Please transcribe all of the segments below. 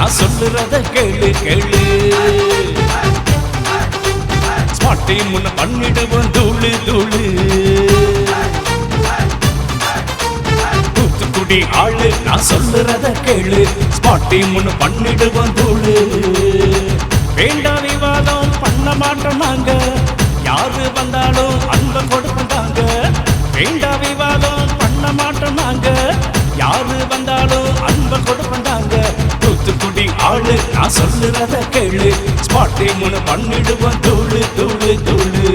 நான் சொல்லுறத கேளு கேளு ஸ்பாட் முன்ன பண்ணிடுவோம் தூளு தூளு தூத்துக்குடி ஆளு நான் சொல்லுறத கேளு ஸ்பாட் முன்ன பண்ணிடுவோம் தூளு வேண்டா விவாதம் பண்ண மாட்டோம் நாங்க யாரு வந்தாலும் அன்பை கொடுப்பாங்க வேண்டா விவாதம் பண்ண மாட்டோம் நாங்க யாரு வந்தாலும் அன்பை கொடுப்பாங்க தூத்துக்குடி ஆளு நான் சொல்லுறத கேளு ஸ்பாட் முன்ன பண்ணிடுவோம் தூளு தூளு தூளு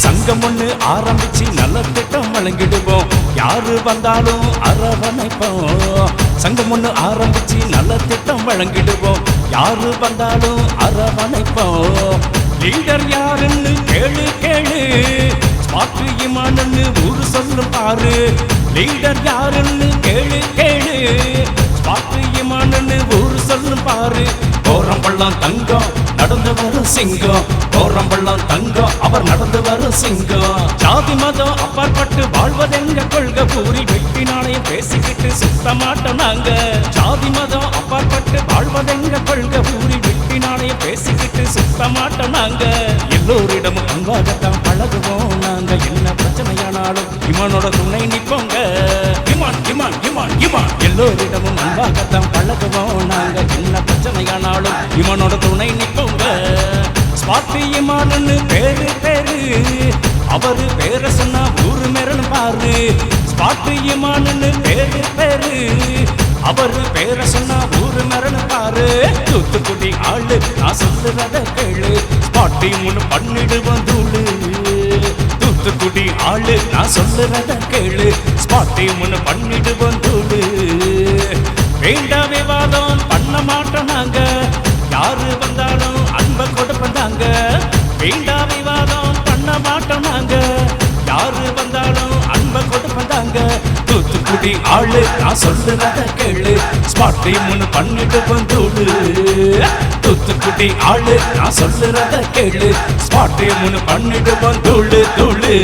சங்கம் ஒண்ணு ஆரம்பிச்சு நல்ல திட்டம் வழங்கிடுவோம் யாரு வந்தாலும் அரவணைப்போம் சங்கம் ஒண்ணு ஆரம்பிச்சு நல்ல திட்டம் வழங்கிடுவோம் யாரு வந்தாலும் அரவணைப்போம் லீடர் யாருன்னு கேளு கேளு ஸ்பாட் இமான்னு ஊரு சொல்லும் பாரு லீடர் யாருன்னு கேளு கேளு ஸ்பாட் இமான்னு ஊரு சொல்லும் பாரு கோரம்பள்ளம் தங்கம் நடந்து வரும் சிங்கம் கோரம்பள்ளம் தங்கம் அவர் நடந்து வரும் சிங்கம் ஜாதி மதம் அப்பாற்பட்டு வாழ்வதெங்க கொள்கை ஊரில் வெட்டி நாணயம் பேசிக்கிட்டு சுத்த மாட்டோம் நாங்க ஜாதி மதம் அப்பாற்பட்டு வாழ்வதெங்க கொள்கை ஊரில் வெட்டி நாணயம் பேசிக்கிட்டு சுத்த மாட்டோம் நாங்க எல்லோரிடமும் அன்பாகத்தான் பழகுவோம் நாங்க என்ன பிரச்சனையானாலும் இவனோட துணை நிற்போங்க இமான் இமான் இமான் இமான் எல்லோரிடமும் அன்பாகத்தான் பழகுவோம் நாங்க என்ன பிரச்சனையானாலும் இவனோட துணை நிற்போங்க ஸ்பாட் இமான்னு பேரு பேரு அவரு பேரை சொன்னா ஊரு மேரணும் பாரு ஸ்பாட் இமான்னு பேரு பேரு அவரு பேரை சொன்னா ஊரு மேரணும் பாரு தூத்துக்குடி ஆளு நான் சொல்லுறத கேளு ஸ்பாட் முன்னு பண்ணிடுவோம் தூளு தூத்துக்குடி ஆளு நான் சொல்லுறத கேளு ஸ்பாட் முன்னு பண்ணிடுவோம் தூளு வேண்டா விவாதம் பண்ண மாட்டோம் நாங்க யாரு வந்தாலும் அன்பை கொடுப்பாங்க வேண்டா விவாதம் பண்ண மாட்டோம் நாங்க யாரு வந்தாலும் அன்பை கொடுப்பாங்க தூத்துக்குடி ஆளு நான் சொல்லுறத கேளு ஸ்பாட் முன்னு பண்ணிடுவோம் தூளு தூத்துக்குடி ஆளு நான் சொல்லுறத கேளு ஸ்பாட் முன்னு பண்ணிடுவோம் தூளு தூளு